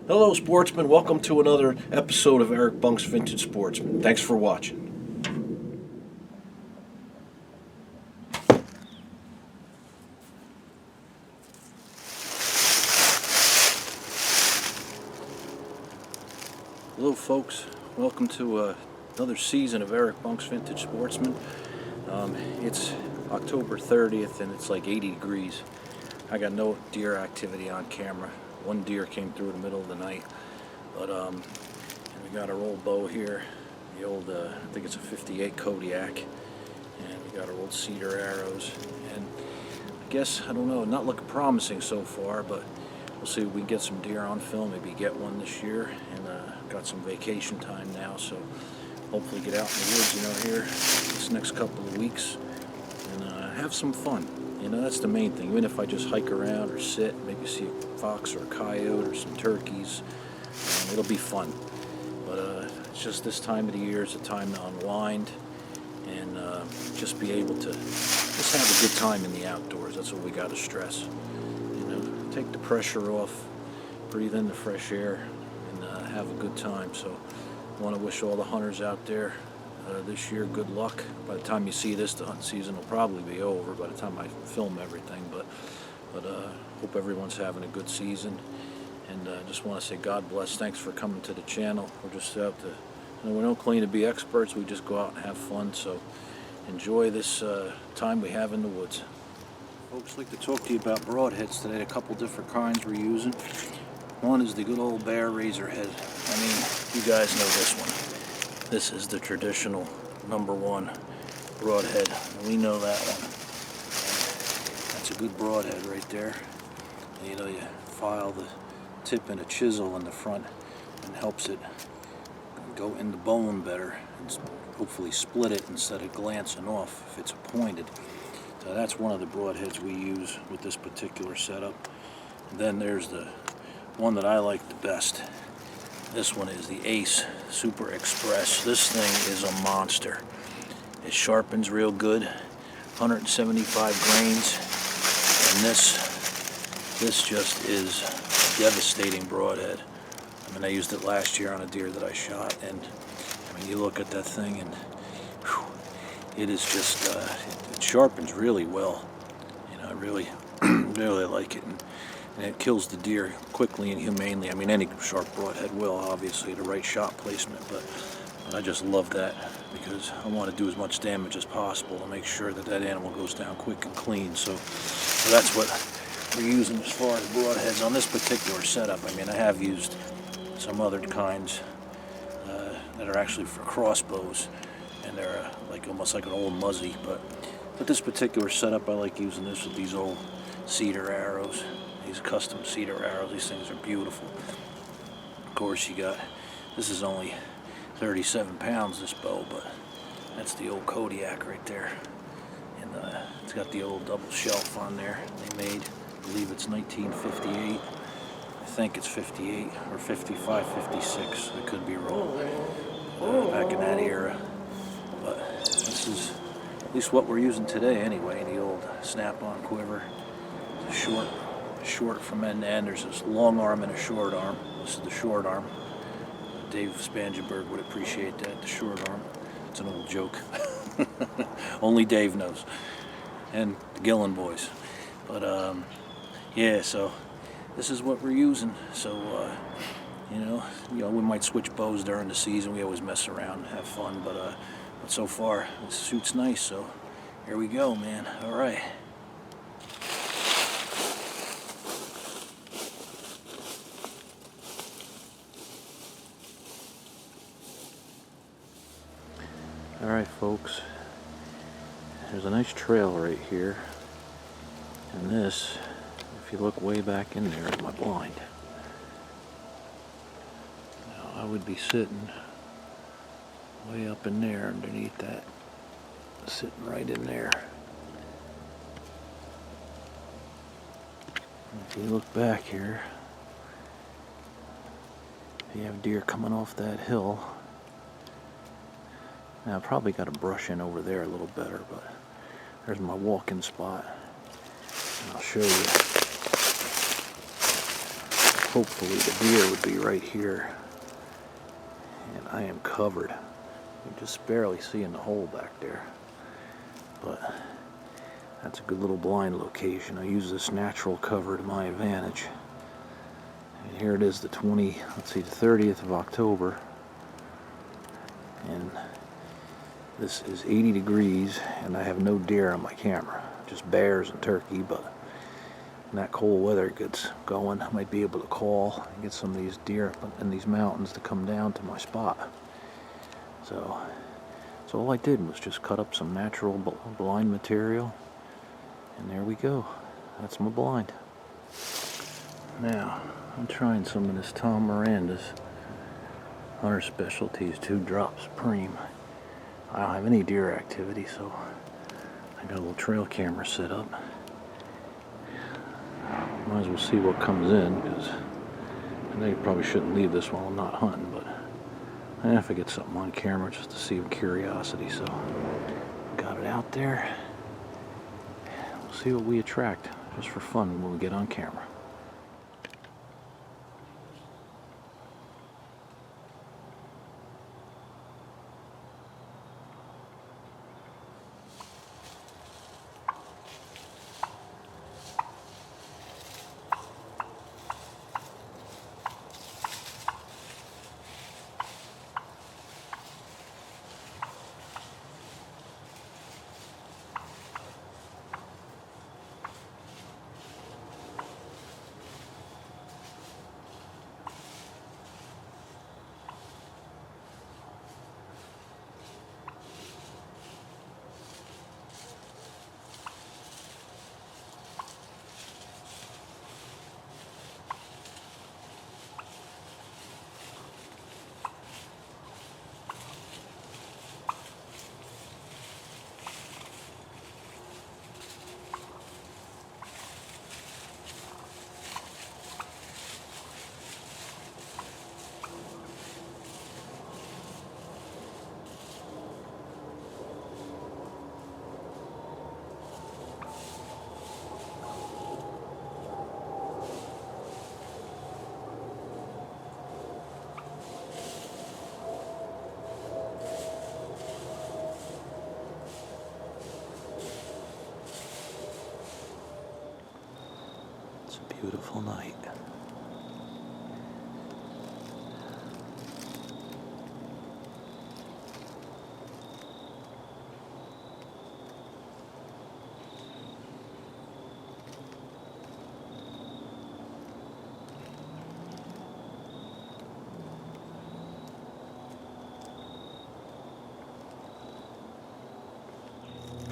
Hello sportsmen, welcome to another episode of Eric Bunk's Vintage Sportsman. Thanks for watching. Hello folks, welcome to another season of Eric Bunk's Vintage Sportsman. It's October 30th and it's like 80 degrees. I got no deer activity on camera. One deer came through in the middle of the night, but and we got our old bow here, the old I think it's a 58 Kodiak, and we got our old cedar arrows, and I guess, I don't know, not looking promising so far, but we'll see if we can get some deer on film, maybe get one this year, and got some vacation time now, so hopefully get out in the woods, here this next couple of weeks and have some fun. That's the main thing. Even if I just hike around or sit, maybe see a fox or a coyote or some turkeys, it'll be fun. But it's just this time of the year is a time to unwind and just be able to just have a good time in the outdoors. That's what we got to stress. Take the pressure off, breathe in the fresh air, and have a good time. So I want to wish all the hunters out there this year good luck. By the time you see this, the hunt season will probably be over by the time I film everything, but hope everyone's having a good season, and just want to say God bless. Thanks for coming to the channel. We're just out to, we don't claim to be experts, we just go out and have fun, so enjoy this time we have in the woods. Folks, I'd like to talk to you about broadheads today. A couple different kinds we're using. One is the good old bear razor head. I mean, you guys know this one. This is the traditional #1 broadhead. We know that one. That's a good broadhead right there. You file the tip in a chisel in the front and helps it go in the bone better and hopefully split it instead of glancing off if it's pointed. So that's one of the broadheads we use with this particular setup. And then there's the one that I like the best. This one is the Ace Super Express. This thing is a monster. It sharpens real good, 175 grains, and this just is a devastating broadhead. I mean, I used it last year on a deer that I shot, and I mean, you look at that thing and whew, it is just, it sharpens really well. I really, really like it. And it kills the deer quickly and humanely. I mean, any sharp broadhead will, obviously, the right shot placement, but I just love that because I want to do as much damage as possible to make sure that that animal goes down quick and clean. So that's what we're using as far as broadheads on this particular setup. I mean, I have used some other kinds that are actually for crossbows, and they're like almost like an old muzzy, but this particular setup, I like using this with these old cedar arrows. These custom cedar arrows, these things are beautiful. Of course, this is only 37 pounds, this bow, but that's the old Kodiak right there. And it's got the old double shelf on there they made. I believe it's 1958. I think it's 58 or 55, 56. I could be wrong. Back in that era. But this is at least what we're using today anyway, the old snap-on quiver. It's short from end to end. There's this long arm and a short arm. This is the short arm. Dave Spangenberg would appreciate that, the short arm. It's an old joke. Only Dave knows. And the Gillen boys. But yeah, so this is what we're using. So we might switch bows during the season. We always mess around and have fun, but so far this suit's nice, so here we go, man. All right. Alright folks, there's a nice trail right here, and this, if you look way back in there, is my blind. Now I would be sitting way up in there underneath that, sitting right in there. And if you look back here, you have deer coming off that hill. Now I probably got to brush in over there a little better, but there's my walking spot. And I'll show you. Of hopefully the deer would be right here. And I am covered. You just barely seeing the hole back there. But that's a good little blind location. I use this natural cover to my advantage. And here it is, the 30th of October. And this is 80 degrees, and I have no deer on my camera. Just bears and turkey, but when that cold weather gets going, I might be able to call and get some of these deer up in these mountains to come down to my spot. So all I did was just cut up some natural blind material, and there we go. That's my blind. Now, I'm trying some of this Tom Miranda's Hunter Specialties 2 Drop Supreme. I don't have any deer activity, so I got a little trail camera set up. Might as well see what comes in, because I know you probably shouldn't leave this while I'm not hunting, but I have to get something on camera just to see with curiosity, so got it out there. We'll see what we attract, just for fun when we get on camera. Beautiful night.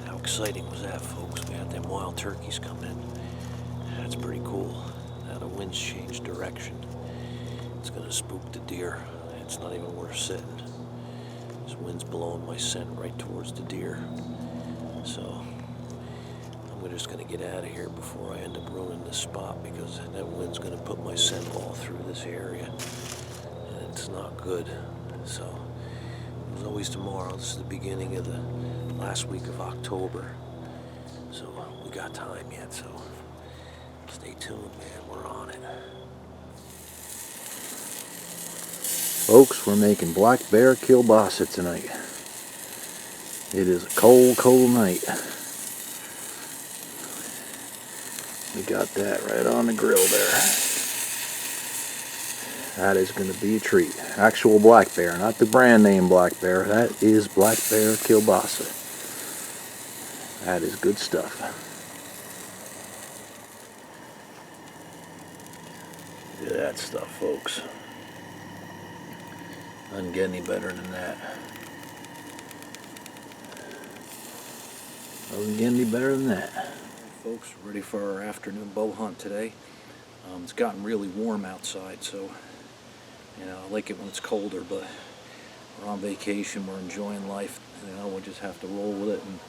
How exciting was that, folks? We had them wild turkeys coming in. That's pretty cool. Now the wind's changed direction. It's gonna spook the deer. It's not even worth sitting. This wind's blowing my scent right towards the deer. So I'm just gonna get out of here before I end up ruining this spot, because that wind's gonna put my scent all through this area, and it's not good. So there's always tomorrow. This is the beginning of the last week of October. So we got time yet, so stay tuned, man. We're on it. Folks, we're making black bear kielbasa tonight. It is a cold, cold night. We got that right on the grill there. That is going to be a treat. Actual black bear, not the brand name black bear. That is black bear kielbasa. That is good stuff. Look at that stuff, folks. Doesn't get any better than that. Doesn't get any better than that. Folks, we're ready for our afternoon bow hunt today. It's gotten really warm outside, so I like it when it's colder, but we're on vacation, we're enjoying life. We just have to roll with it. And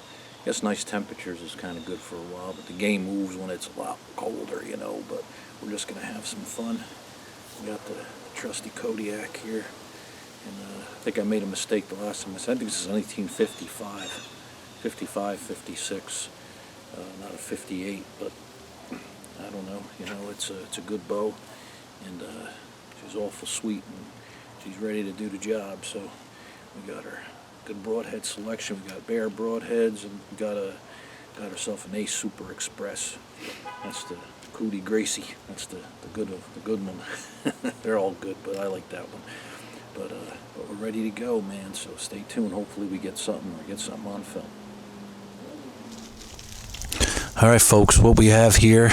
I guess nice temperatures is kind of good for a while, but the game moves when it's a lot colder, but we're just going to have some fun. We got the trusty Kodiak here, and I think I made a mistake the last time. I think this is 1955, 56, not a 58, but I don't know. It's a good bow. and she's awful sweet, and she's ready to do the job. So we got her good broadhead selection. We got bare broadheads, and we got herself an Ace Super Express. That's the Cootie Gracie. That's the good one. They're all good, but I like that one. But we're ready to go, man. So stay tuned. Hopefully we get something on film. All right, folks. What we have here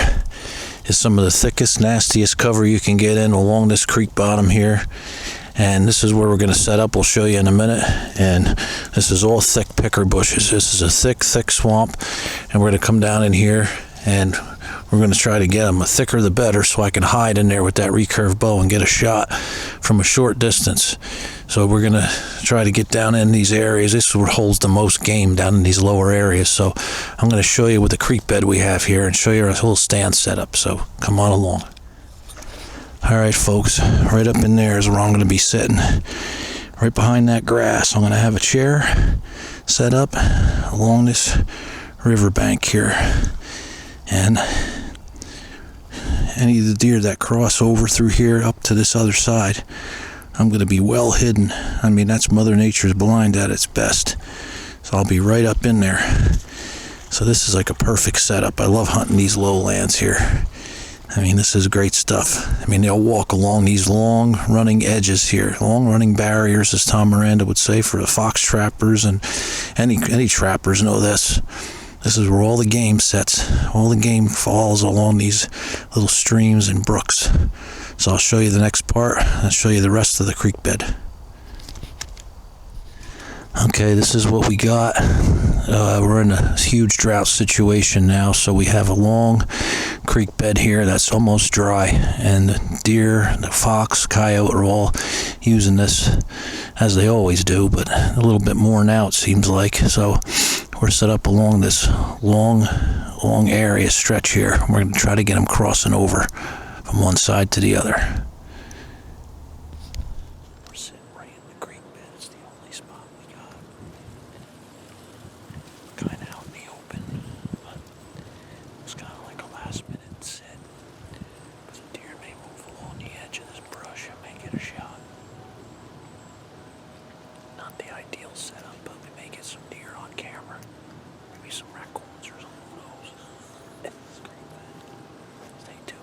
is some of the thickest, nastiest cover you can get in along this creek bottom here. And this is where we're going to set up. We'll show you in a minute. And this is all thick picker bushes. This is a thick swamp. And we're going to come down in here, and we're going to try to get them. The thicker the better, so I can hide in there with that recurve bow and get a shot from a short distance. So we're going to try to get down in these areas. This is what holds the most game, down in these lower areas. So I'm going to show you with the creek bed we have here and show you our little stand setup. So come on along. All right, folks, right up in there is where I'm going to be sitting. Right behind that grass, I'm going to have a chair set up along this riverbank here. And any of the deer that cross over through here up to this other side, I'm going to be well hidden. I mean, that's Mother Nature's blind at its best. So I'll be right up in there. So this is like a perfect setup. I love hunting these lowlands here. I mean, this is great stuff. I mean, they'll walk along these long running edges here, long running barriers, as Tom Miranda would say, for the fox trappers, and any trappers know this. This is where all the game sets, all the game falls along these little streams and brooks. So I'll show you the next part, and I'll show you the rest of the creek bed. Okay, this is what we got. We're in a huge drought situation now, so we have a long creek bed here that's almost dry, and the deer, the fox, coyote are all using this, as they always do, but a little bit more now it seems like. So we're set up along this long area stretch here. We're going to try to get them crossing over from one side to the other. We're sitting right in the creek bed. It's the only spot we got. Kind of out in the open, but it's kind of like a last minute sit. Because the deer may move along the edge of this brush and may get a shot. Not the ideal setup, but we may get some deer on camera. Maybe some raccoons or something, who knows. It's great, man. Stay tuned.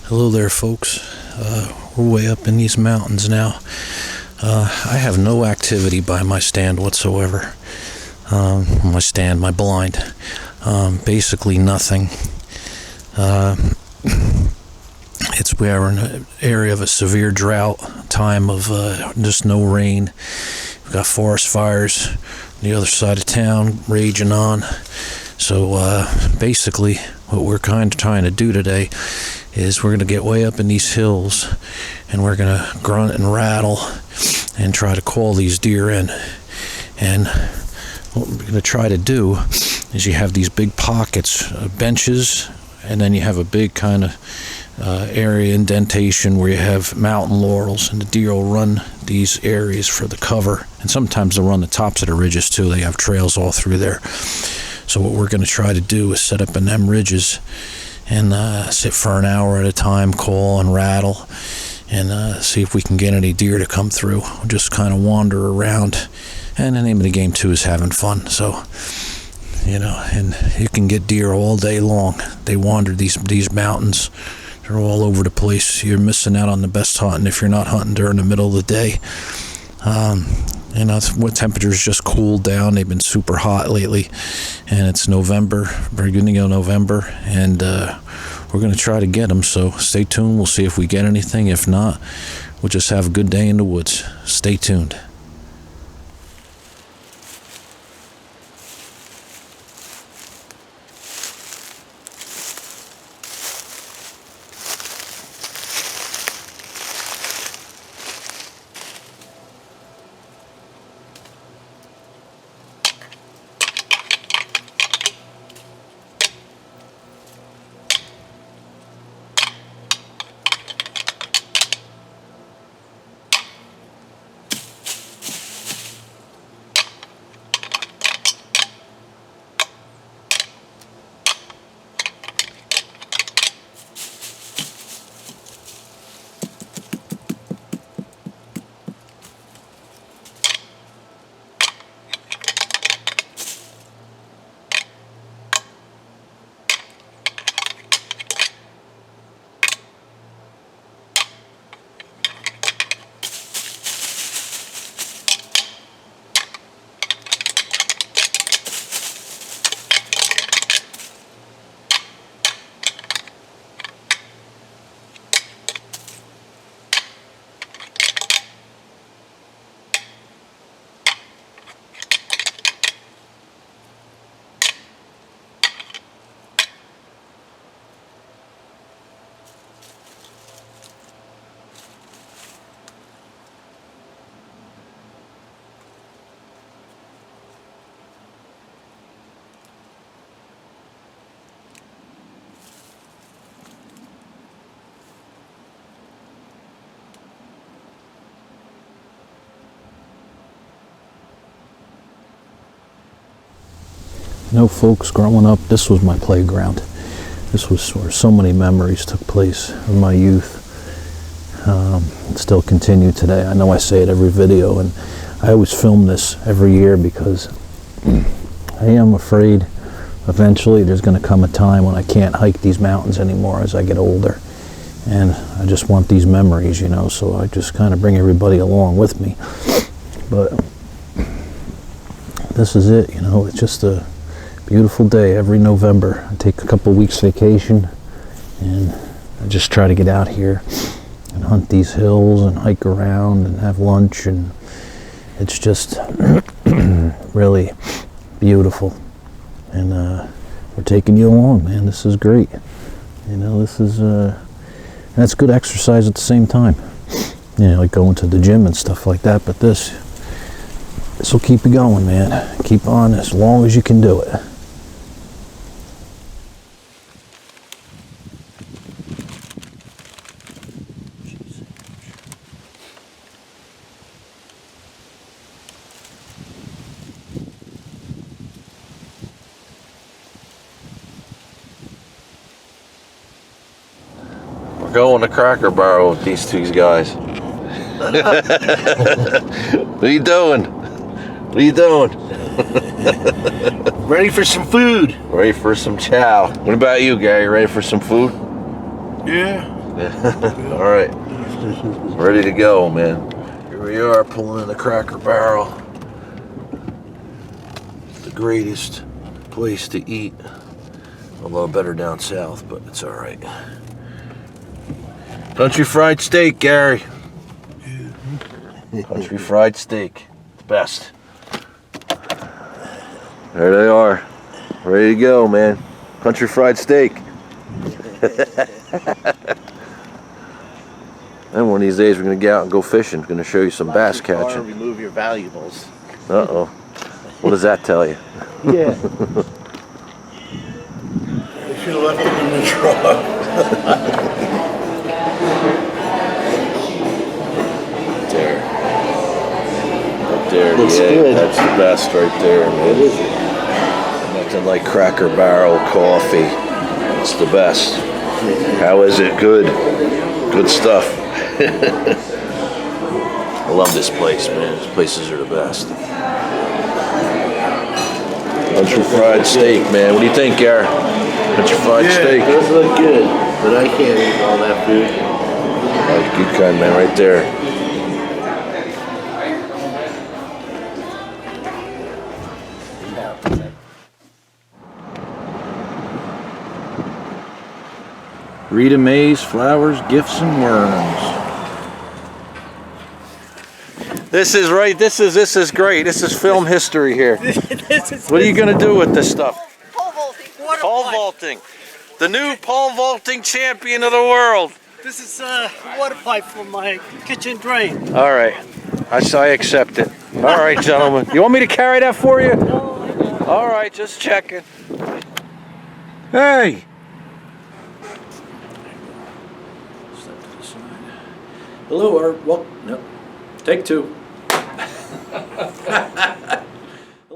Hello there, folks. We're way up in these mountains now. I have no activity by my stand whatsoever. My blind. Basically nothing. We're in an area of a severe drought, time of just no rain. We've got forest fires on the other side of town raging on. So basically what we're kind of trying to do today is we're going to get way up in these hills, and we're going to grunt and rattle and try to call these deer in. And what we're going to try to do is you have these big pockets, benches, and then you have a big kind of area indentation where you have mountain laurels, and the deer will run these areas for the cover. And sometimes they'll run the tops of the ridges too. They have trails all through there. So what we're going to try to do is set up in them ridges and sit for an hour at a time, call and rattle, and see if we can get any deer to come through. We'll just kind of wander around, and the name of the game too is having fun. So you know, and you can get deer all day long. They wander these mountains. They're all over the place. You're missing out on the best hunting if you're not hunting during the middle of the day. You know, what temperatures just cooled down. They've been super hot lately, and it's November, beginning of November, and we're going to try to get them. So stay tuned. We'll see if we get anything. If not, we'll just have a good day in the woods. Stay tuned. You know, folks, growing up, this was my playground. This was where so many memories took place in my youth. Still continue today. I know I say it every video, and I always film this every year because I am afraid eventually there's going to come a time when I can't hike these mountains anymore as I get older. And I just want these memories, you know, so I just kind of bring everybody along with me. But this is it, you know, it's just a beautiful day every November. I take a couple weeks vacation and I just try to get out here and hunt these hills and hike around and have lunch, and it's just really beautiful. And we're taking you along, man. This is great. You know, this is that's good exercise at the same time. You know, like going to the gym and stuff like that, but this will keep you going, man. Keep on as long as you can do it. Going to Cracker Barrel with these two guys. What are you doing? What are you doing? Ready for some food. Ready for some chow. What about you, Gary? Ready for some food? Yeah. All right. Ready to go, man. Here we are pulling in the Cracker Barrel. The greatest place to eat. Although better down south, but it's all right. Country fried steak, Gary. Country fried steak. Best. There they are. Ready to go, man. Country fried steak. And one of these days we're going to get out and go fishing. Going to show you some bass catching. Remove your valuables. Uh-oh. What does that tell you? Yeah. They should have left them in the truck. There, looks yeah, good. That's the best right there, man. Nothing like Cracker Barrel coffee. It's the best. How is it? Good. Good stuff. I love this place, man. These places are the best. Country fried steak, man. What do you think, Gary? Country fried steak. It does look good, but I can't eat all that food. Good kind, man, right there. Rita Mae's Flowers, Gifts, and Worms. This is right. This is great. This is film history here. What are you gonna do with this stuff? Pole vaulting. Pole vaulting. The new pole vaulting champion of the world. This is a water pipe for my kitchen drain. All right. I accept it. All right, gentlemen. You want me to carry that for you? All right, just checking. Hey. Step to the side. Hello, Art. Well, no. Take two.